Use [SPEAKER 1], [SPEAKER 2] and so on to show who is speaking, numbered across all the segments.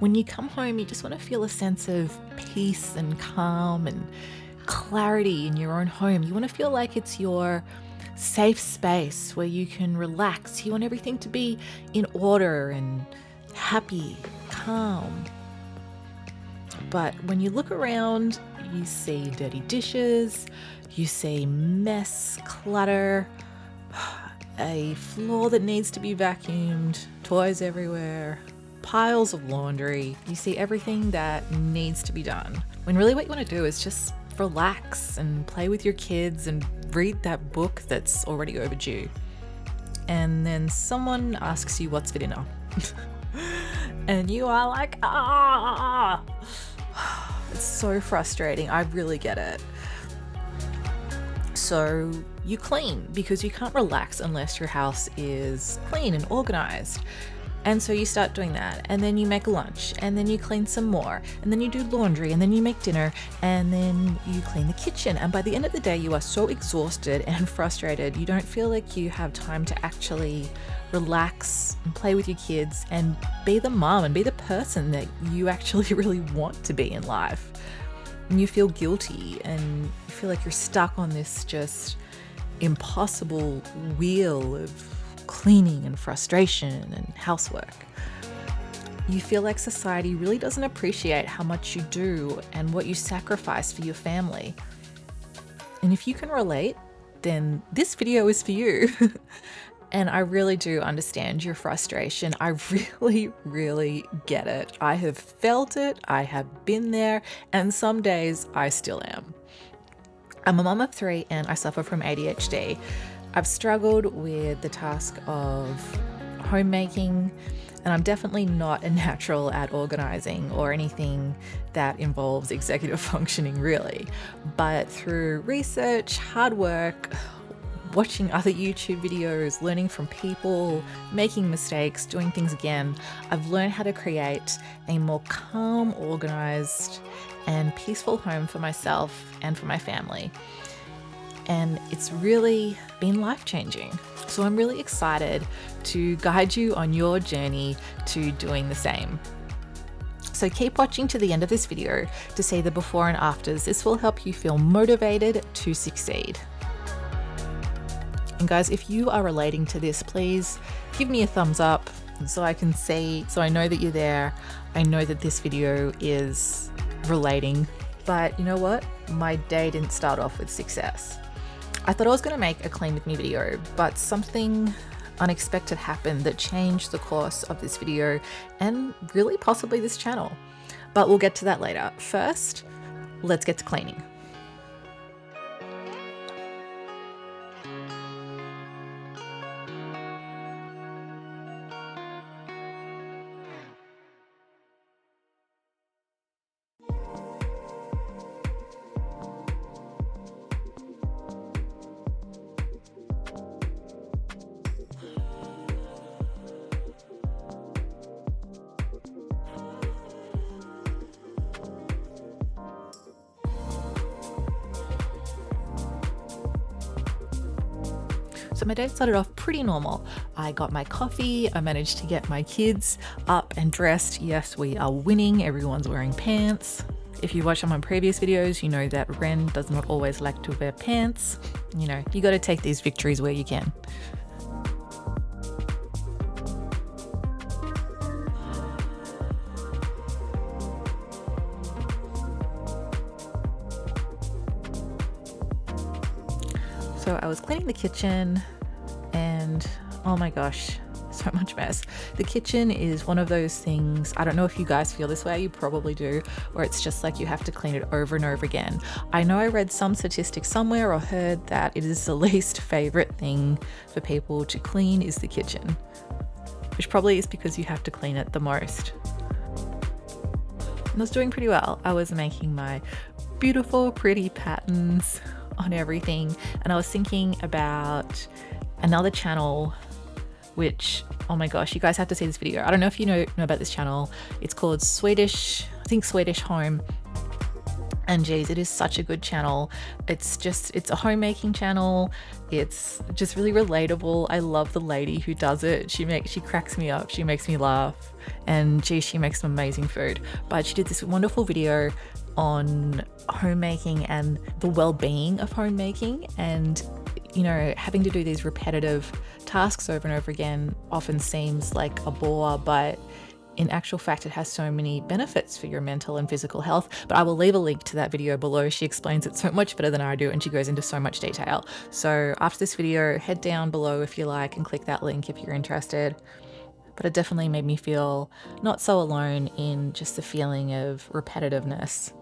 [SPEAKER 1] When you come home, you just want to feel a sense of peace and calm and clarity in your own home. You want to feel like it's your safe space where you can relax. You want everything to be in order and happy, calm. But when you look around, you see dirty dishes, you see mess, clutter, a floor that needs to be vacuumed, toys everywhere, piles of laundry. You see everything that needs to be done. When really what you want to do is just relax and play with your kids and read that book that's already overdue. And then someone asks you what's for dinner. And you are like, ah! It's so frustrating. I really get it. So you clean because you can't relax unless your house is clean and organized. And so you start doing that, and then you make lunch, and then you clean some more, and then you do laundry, and then you make dinner, and then you clean the kitchen. And by the end of the day, you are so exhausted and frustrated, you don't feel like you have time to actually relax and play with your kids and be the mom and be the person that you actually really want to be in life. And you feel guilty, and you feel like you're stuck on this just impossible wheel of cleaning and frustration and housework. You feel like society really doesn't appreciate how much you do and what you sacrifice for your family. And if you can relate, then this video is for you. And I really do understand your frustration. I really, really get it. I have felt it, I have been there, and some days I still am. I'm a mom of 3 and I suffer from ADHD. I've struggled with the task of homemaking, and I'm definitely not a natural at organizing or anything that involves executive functioning really. But through research, hard work, watching other YouTube videos, learning from people, making mistakes, doing things again, I've learned how to create a more calm, organized, and peaceful home for myself and for my family. And it's really been life-changing. So I'm really excited to guide you on your journey to doing the same. So keep watching to the end of this video to see the before and afters. This will help you feel motivated to succeed. And guys, if you are relating to this, please give me a thumbs up so I can see, so I know that you're there. I know that this video is relating. But you know what? My day didn't start off with success. I thought I was going to make a clean with me video, but something unexpected happened that changed the course of this video and really possibly this channel. But we'll get to that later. First, let's get to cleaning. So my day started off pretty normal. I got my coffee, I managed to get my kids up and dressed. Yes, we are winning, everyone's wearing pants. If you watch some of my previous videos, you know that Ren does not always like to wear pants. You know, you got to take these victories where you can. So I was cleaning the kitchen and oh my gosh, so much mess. The kitchen is one of those things, I don't know if you guys feel this way, you probably do, where it's just like you have to clean it over and over again. I know I read some statistics somewhere or heard that it is the least favorite thing for people to clean is the kitchen, which probably is because you have to clean it the most. And I was doing pretty well. I was making my beautiful, pretty patterns on everything, and I was thinking about another channel which, oh my gosh, you guys have to see this video. I don't know if you know about this channel. It's called Swedish Home, And geez, it is such a good channel. It's a homemaking channel. It's just really relatable. I love the lady who does it. She cracks me up. She makes me laugh. And geez, she makes some amazing food. But she did this wonderful video on homemaking and the well-being of homemaking, and you know, having to do these repetitive tasks over and over again often seems like a bore, but in actual fact, it has so many benefits for your mental and physical health. But I will leave a link to that video below. She explains it so much better than I do, and she goes into so much detail. So after this video, head down below if you like and click that link if you're interested. But it definitely made me feel not so alone in just the feeling of repetitiveness.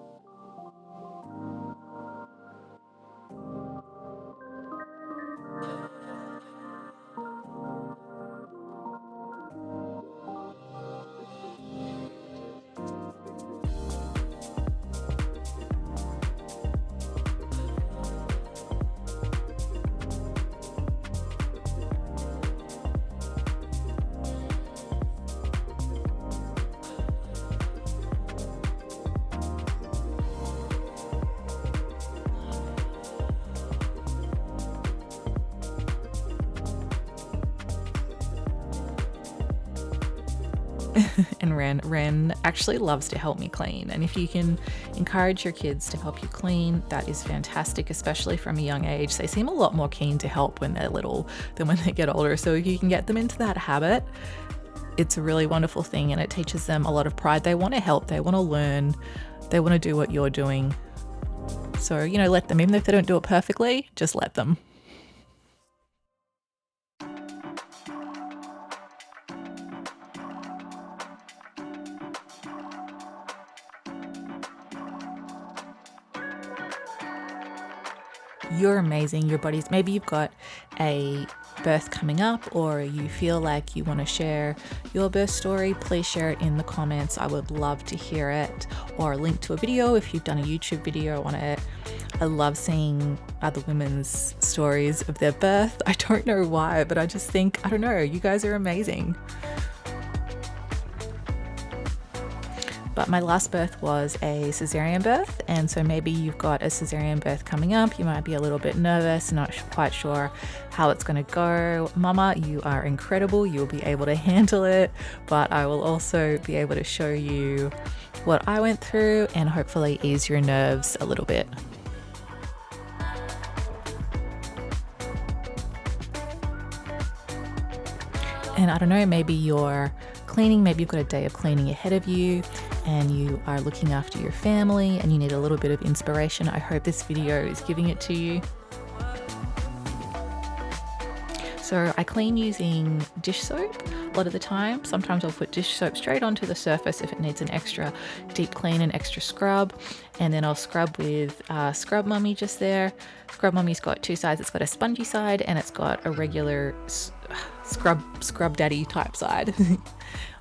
[SPEAKER 1] And Ren actually loves to help me clean, and if you can encourage your kids to help you clean, that is fantastic, especially from a young age. They seem a lot more keen to help when they're little than when they get older, so if you can get them into that habit, it's a really wonderful thing, and it teaches them a lot of pride. They want to help, they want to learn, they want to do what you're doing. So, you know, let them, even if they don't do it perfectly, just let them. You're amazing. Your body's, maybe you've got a birth coming up, or you feel like you want to share your birth story, please share it in the comments. I would love to hear it, or a link to a video if you've done a YouTube video on it. I love seeing other women's stories of their birth. I don't know why, but I just think, I don't know, you guys are amazing. But my last birth was a cesarean birth, and so maybe you've got a cesarean birth coming up. You might be a little bit nervous, not quite sure how it's going to go. Mama, you are incredible. You'll be able to handle it, but I will also be able to show you what I went through and hopefully ease your nerves a little bit. And I don't know, maybe you're cleaning, maybe you've got a day of cleaning ahead of you and you are looking after your family and you need a little bit of inspiration. I hope this video is giving it to you. So I clean using dish soap a lot of the time. Sometimes I'll put dish soap straight onto the surface if it needs an extra deep clean and extra scrub. And then I'll scrub with Scrub Mummy just there. Scrub Mummy's got two sides. It's got a spongy side and it's got a regular scrub daddy type side.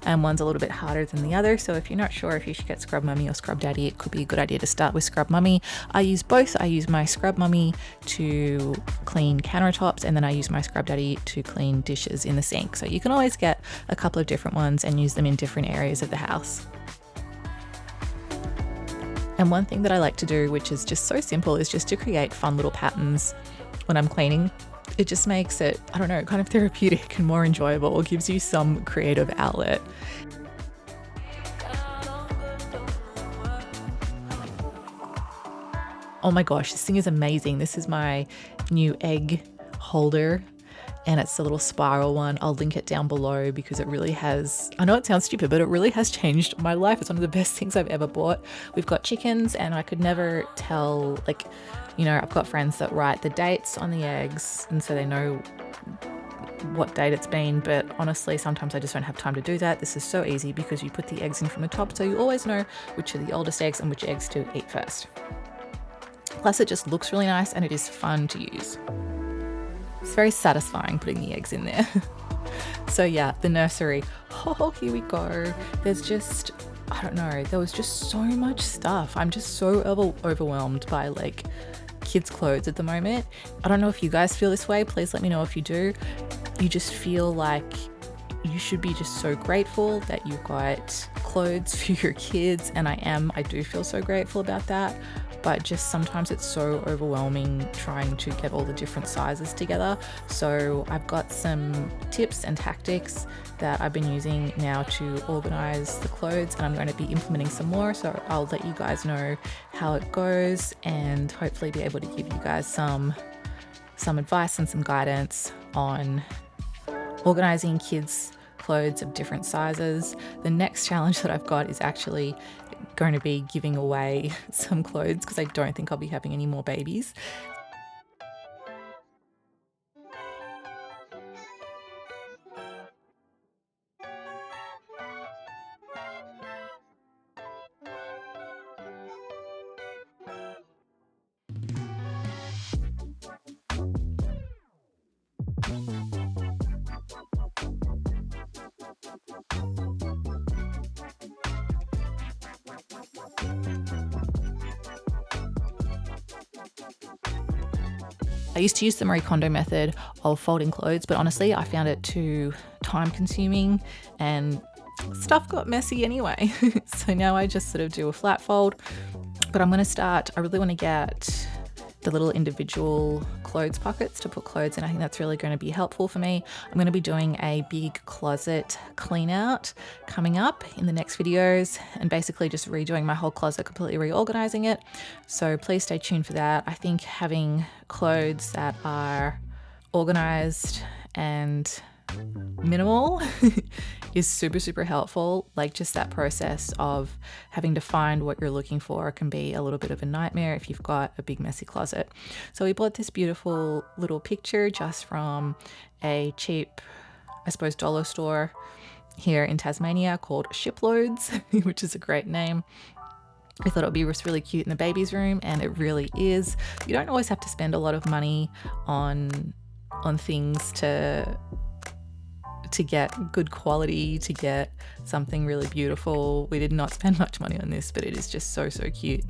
[SPEAKER 1] And one's a little bit harder than the other, so if you're not sure if you should get Scrub Mummy or Scrub Daddy, it could be a good idea to start with Scrub Mummy. I use both. I use my Scrub Mummy to clean countertops, and then I use my Scrub Daddy to clean dishes in the sink. So you can always get a couple of different ones and use them in different areas of the house. And one thing that I like to do, which is just so simple, is just to create fun little patterns when I'm cleaning. It just makes it, I don't know, kind of therapeutic and more enjoyable, or gives you some creative outlet. Oh my gosh, this thing is amazing. This is my new egg holder and it's a little spiral one. I'll link it down below because it really has, I know it sounds stupid, but it really has changed my life. It's one of the best things I've ever bought. We've got chickens and I could never tell, like, you know, I've got friends that write the dates on the eggs and so they know what date it's been, but honestly, sometimes I just don't have time to do that. This is so easy because you put the eggs in from the top, so you always know which are the oldest eggs and which eggs to eat first. Plus it just looks really nice and it is fun to use. It's very satisfying putting the eggs in there. So yeah, the nursery. Oh, here we go. There's just, I don't know, there was just so much stuff. I'm just so overwhelmed by like kids' clothes at the moment. I don't know if you guys feel this way. Please let me know if you do. You just feel like you should be just so grateful that you've got clothes for your kids, and I do feel so grateful about that. but just sometimes it's so overwhelming trying to get all the different sizes together. So I've got some tips and tactics that I've been using now to organize the clothes, and I'm going to be implementing some more, so I'll let you guys know how it goes and hopefully be able to give you guys some advice and some guidance on organizing kids' clothes of different sizes. The next challenge that I've got is actually going to be giving away some clothes because I don't think I'll be having any more babies. I used to use the Marie Kondo method of folding clothes, but honestly, I found it too time consuming and stuff got messy anyway. So now I just sort of do a flat fold, but I really want to get the little individual clothes pockets to put clothes in. I think that's really going to be helpful for me. I'm going to be doing a big closet clean out coming up in the next videos and basically just redoing my whole closet, completely reorganizing it. So please stay tuned for that. I think having clothes that are organized and minimal is super, super helpful. Like just that process of having to find what you're looking for can be a little bit of a nightmare if you've got a big messy closet. So we bought this beautiful little picture just from a cheap, I suppose, dollar store here in Tasmania called Shiploads, which is a great name. I thought it would be really cute in the baby's room, and it really is. You don't always have to spend a lot of money on things to get good quality, to get something really beautiful. We did not spend much money on this, but it is just so, so cute.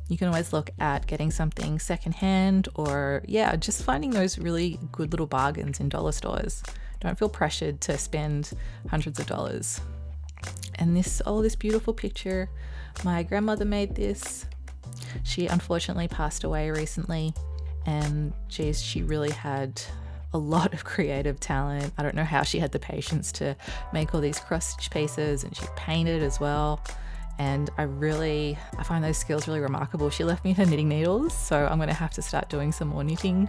[SPEAKER 1] You can always look at getting something secondhand or just finding those really good little bargains in dollar stores. Don't feel pressured to spend hundreds of dollars. And this beautiful picture, my grandmother made this. She unfortunately passed away recently, and geez, she really had a lot of creative talent. I don't know how she had the patience to make all these cross-stitch pieces, and she painted as well. And I find those skills really remarkable. She left me her knitting needles, so I'm going to have to start doing some more knitting.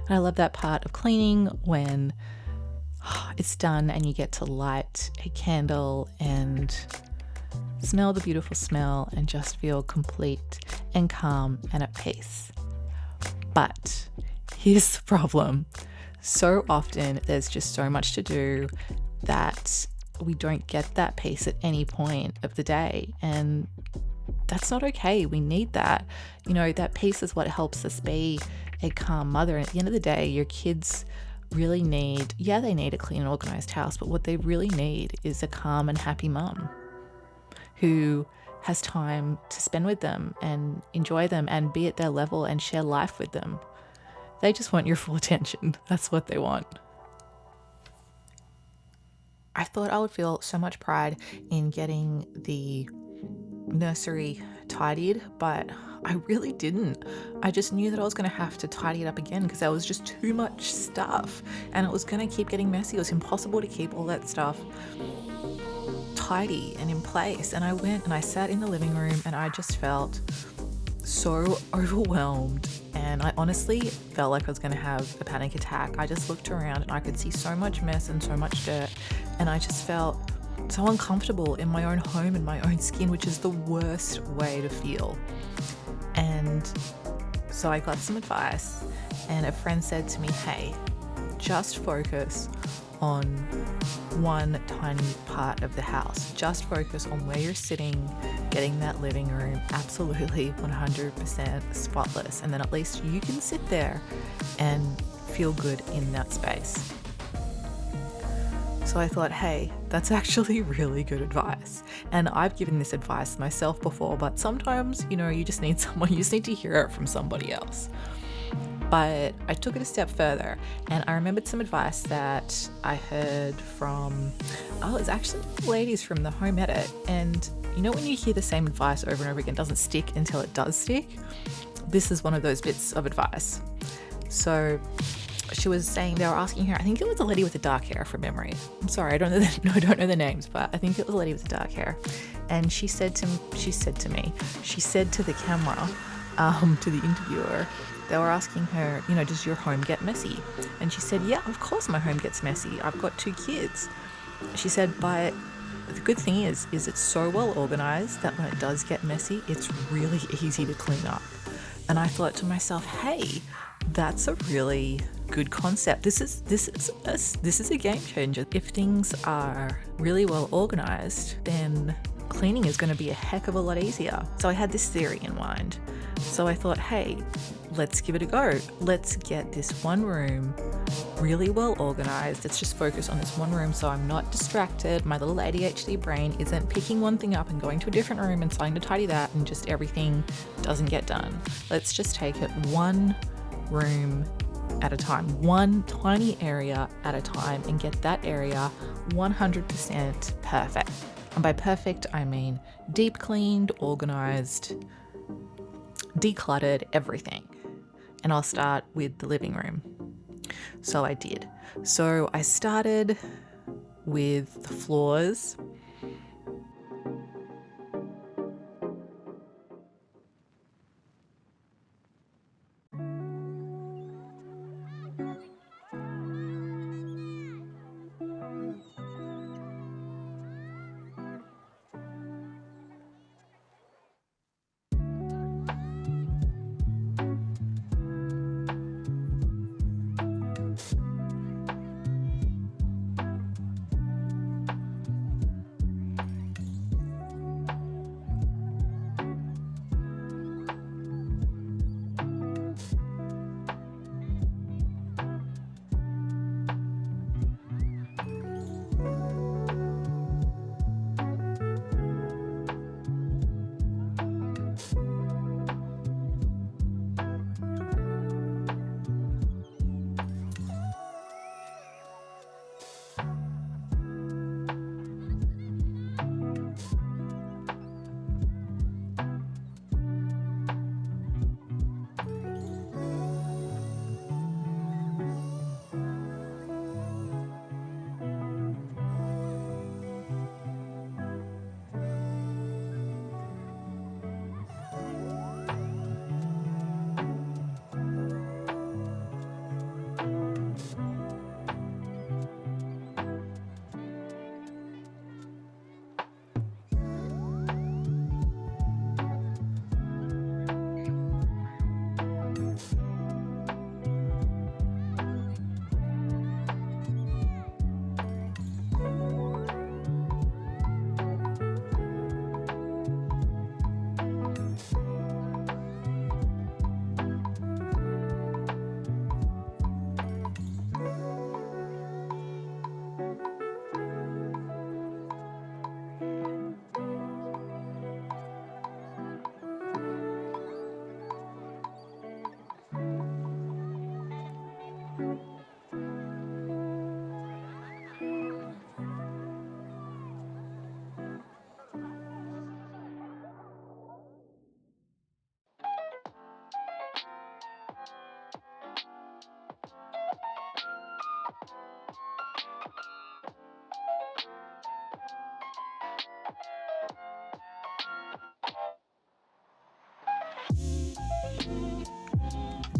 [SPEAKER 1] I love that part of cleaning when it's done and you get to light a candle and smell the beautiful smell and just feel complete and calm and at peace. But here's the problem. So often there's just so much to do that we don't get that peace at any point of the day. And that's not okay. We need that. That peace is what helps us be a calm mother. And at the end of the day, your kids really need a clean and organized house, but what they really need is a calm and happy mum who has time to spend with them and enjoy them and be at their level and share life with them. They just want your full attention. That's what they want. I thought I would feel so much pride in getting the nursery tidied, but I really didn't. I just knew that I was going to have to tidy it up again because there was just too much stuff and it was going to keep getting messy. It was impossible to keep all that stuff tidy and in place. And I went and I sat in the living room and I just felt so overwhelmed, and I honestly felt like I was going to have a panic attack. I just looked around and I could see so much mess and so much dirt, and I just felt so uncomfortable in my own home, in my own skin, which is the worst way to feel. And so I got some advice, and a friend said to me, hey, just focus on one tiny part of the house. Just focus on where you're sitting, getting that living room absolutely 100% spotless. And then at least you can sit there and feel good in that space. So I thought, hey, that's actually really good advice. And I've given this advice myself before, but sometimes, you just need someone, you just need to hear it from somebody else. But I took it a step further, and I remembered some advice that I heard from, it's actually ladies from the Home Edit. And when you hear the same advice over and over again, it doesn't stick until it does stick. This is one of those bits of advice. So she was saying, they were asking her, I think it was a lady with the dark hair from memory. I'm sorry, I don't know the names, but I think it was a lady with the dark hair. And she said to the camera, to the interviewer, they were asking her, does your home get messy? And she said, yeah, of course my home gets messy. I've got 2 kids. She said, but the good thing is it's so well organized that when it does get messy, it's really easy to clean up. And I thought to myself, hey, that's a really good concept. This is a game changer. If things are really well organized, then cleaning is going to be a heck of a lot easier. So I had this theory in mind. So I thought, hey, let's give it a go. Let's get this one room really well organized. Let's just focus on this one room so I'm not distracted. My little ADHD brain isn't picking one thing up and going to a different room and starting to tidy that, and just everything doesn't get done. Let's just take it one room at a time, one tiny area at a time, and get that area 100% perfect. And by perfect, I mean deep cleaned, organized, decluttered, everything. And I'll start with the living room. So I did. So I started with the floors.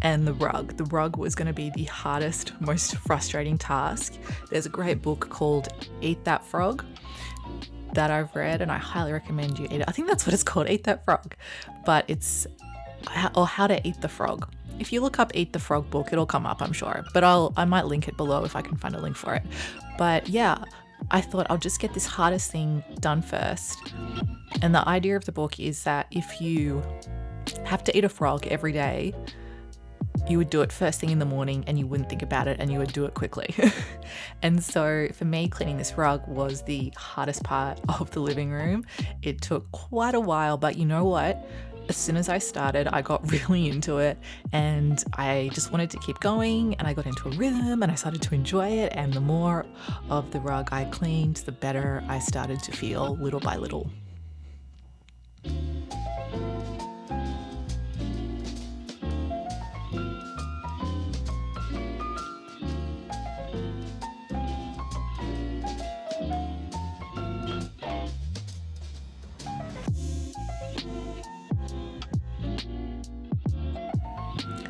[SPEAKER 1] And the rug was going to be the hardest, most frustrating task. There's a great book called Eat That Frog that I've read, and I highly recommend you eat it. I think that's what it's called, Eat That Frog, but it's How to Eat the Frog. If you look up Eat the Frog book, it'll come up, I'm sure, but I might link it below if I can find a link for it. But yeah, I thought I'll just get this hardest thing done first. And the idea of the book is that if you have to eat a frog every day, you would do it first thing in the morning and you wouldn't think about it and you would do it quickly. And so for me, cleaning this rug was the hardest part of the living room. It took quite a while, but you know what? As soon as I started, I got really into it and I just wanted to keep going, and I got into a rhythm and I started to enjoy it. And the more of the rug I cleaned, the better I started to feel little by little.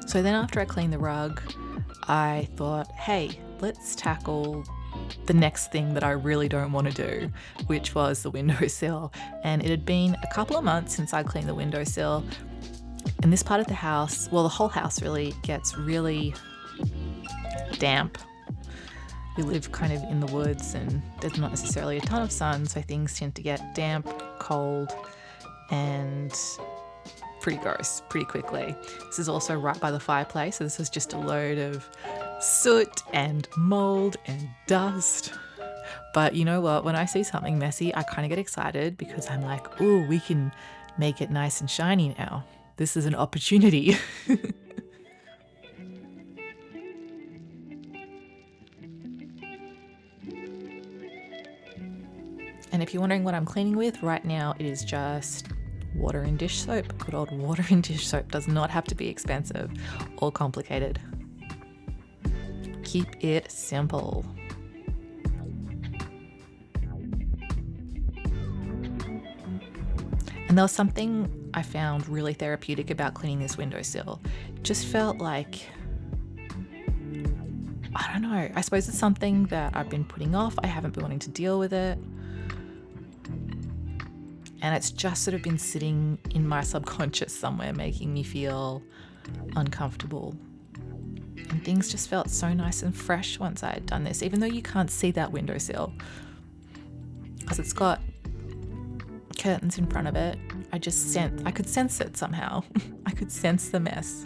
[SPEAKER 1] So then after I cleaned the rug, I thought, hey, let's tackle the next thing that I really don't want to do, which was the windowsill. And it had been a couple of months since I cleaned the windowsill. And this part of the house, well, the whole house really gets really damp. We live kind of in the woods and there's not necessarily a ton of sun, so things tend to get damp, cold, and pretty gross pretty quickly. This is also right by the fireplace, so this is just a load of soot and mold and dust. But you know what? When I see something messy, I kind of get excited because I'm like, ooh, we can make it nice and shiny now. This is an opportunity. And if you're wondering what I'm cleaning with, right now it is just water and dish soap. Good old water and dish soap. Does not have to be expensive or complicated. Keep it simple. And there was something I found really therapeutic about cleaning this windowsill. It just felt like, I don't know, I suppose it's something that I've been putting off. I haven't been wanting to deal with it. And it's just sort of been sitting in my subconscious somewhere, making me feel uncomfortable. And things just felt so nice and fresh once I had done this, even though you can't see that windowsill because it's got curtains in front of it. I could sense it somehow. I could sense the mess.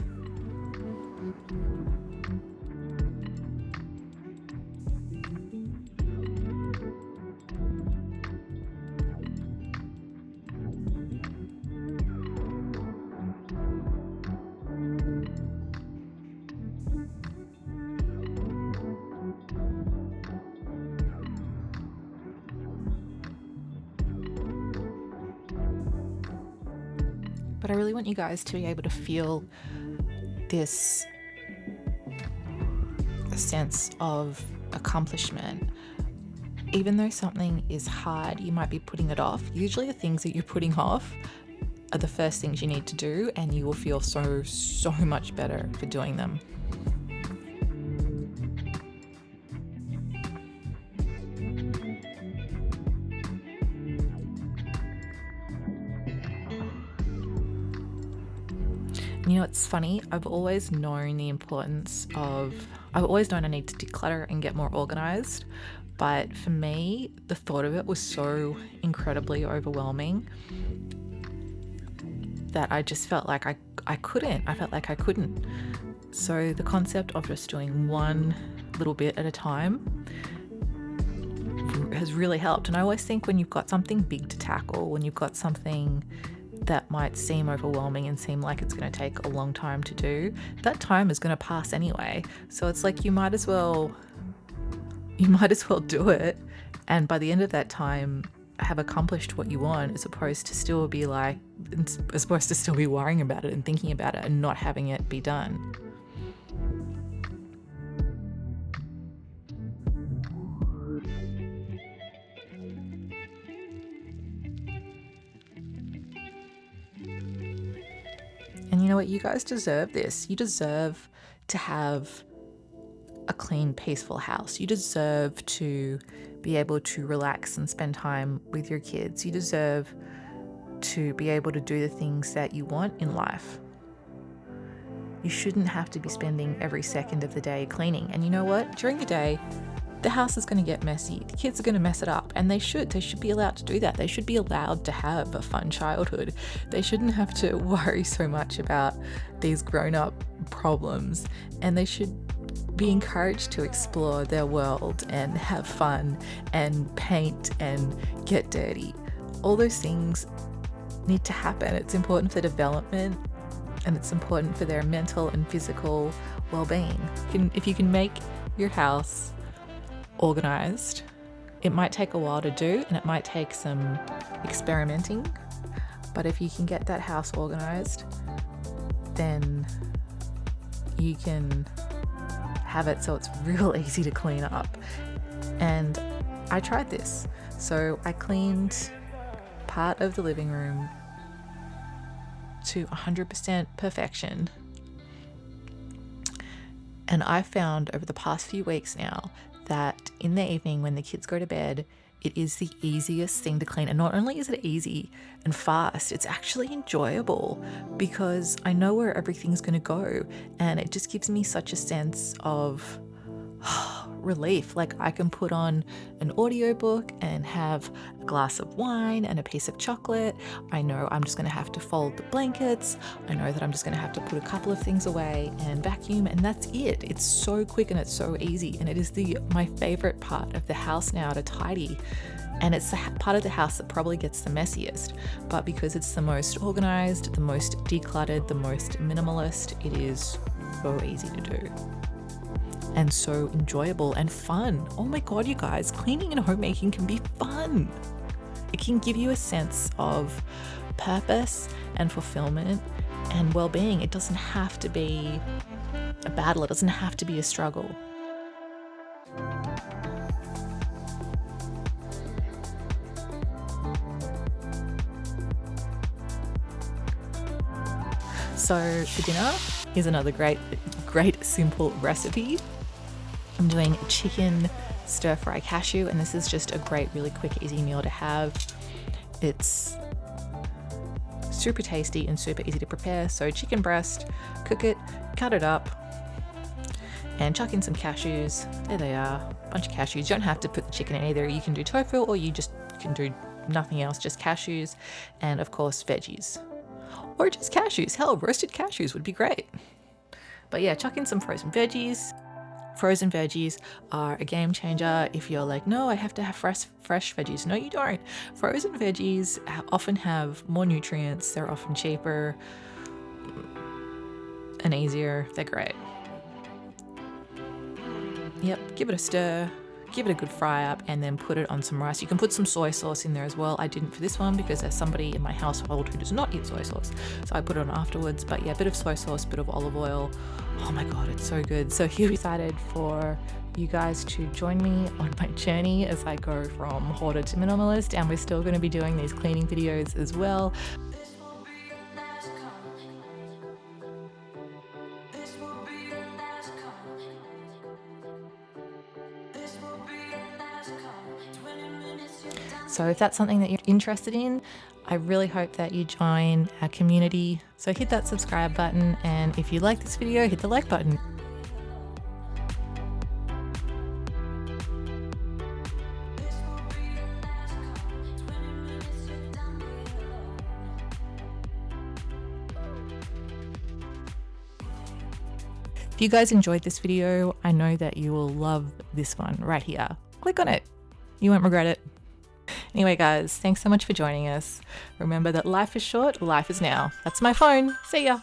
[SPEAKER 1] But I really want you guys to be able to feel this sense of accomplishment. Even though something is hard, you might be putting it off. Usually the things that you're putting off are the first things you need to do, and you will feel so much better for doing them. You know, it's funny, I've always known I need to declutter and get more organized, but for me, the thought of it was so incredibly overwhelming that I just felt like I felt like I couldn't. So the concept of just doing one little bit at a time has really helped. And I always think when you've got something big to tackle, when you've got something that might seem overwhelming and seem like it's going to take a long time to do, that time is going to pass anyway. So it's like you might as well do it, and by the end of that time have accomplished what you want, as opposed to still be worrying about it and thinking about it and not having it be done. And you know what? You guys deserve this. You deserve to have a clean, peaceful house. You deserve to be able to relax and spend time with your kids. You deserve to be able to do the things that you want in life. You shouldn't have to be spending every second of the day cleaning. And you know what? During the day, the house is going to get messy. The kids are going to mess it up, and they should be allowed to do that. They should be allowed to have a fun childhood. They shouldn't have to worry so much about these grown-up problems, and they should be encouraged to explore their world and have fun and paint and get dirty. All those things need to happen. It's important for development, and it's important for their mental and physical well-being. If you can make your house organized, it might take a while to do, and it might take some experimenting, but if you can get that house organized, then you can have it so it's real easy to clean up. And I tried this. So I cleaned part of the living room to 100% perfection. And I found over the past few weeks now that in the evening when the kids go to bed, it is the easiest thing to clean. And not only is it easy and fast, it's actually enjoyable because I know where everything's going to go. And it just gives me such a sense of relief. Like I can put on an audiobook and have a glass of wine and a piece of chocolate. I know I'm just going to have to fold the blankets. I know that I'm just going to have to put a couple of things away and vacuum, and that's it. It's so quick and it's so easy, and it is my favorite part of the house now to tidy. And it's the part of the house that probably gets the messiest, but because it's the most organized, the most decluttered, the most minimalist, it is so easy to do. And so enjoyable and fun. Oh my God, you guys, cleaning and homemaking can be fun. It can give you a sense of purpose and fulfillment and well-being. It doesn't have to be a battle. It doesn't have to be a struggle. So for dinner is another great simple recipe. I'm doing chicken stir-fry cashew, and this is just a great, really quick, easy meal to have. It's super tasty and super easy to prepare. So chicken breast, cook it, cut it up, and chuck in some cashews. There they are, a bunch of cashews. You don't have to put the chicken in either. You can do tofu, or you can do nothing else, just cashews, and of course veggies. Or just cashews. Hell, roasted cashews would be great. But yeah, chuck in some frozen veggies. Frozen veggies are a game changer if you're like, no, I have to have fresh veggies. No, you don't. Frozen veggies often have more nutrients. They're often cheaper and easier. They're great. Yep, give it a stir. Give it a good fry up, and then put it on some rice. You can put some soy sauce in there as well. I didn't for this one because there's somebody in my household who does not eat soy sauce, so I put it on afterwards. But yeah, a bit of soy sauce, bit of olive oil. Oh my God, it's so good. So here, excited for you guys to join me on my journey as I go from hoarder to minimalist, and we're still going to be doing these cleaning videos as well. So if that's something that you're interested in, I really hope that you join our community. So hit that subscribe button, and if you like this video, hit the like button. If you guys enjoyed this video, I know that you will love this one right here. Click on it. You won't regret it. Anyway, guys, thanks so much for joining us. Remember that life is short, life is now. That's my phone. See ya.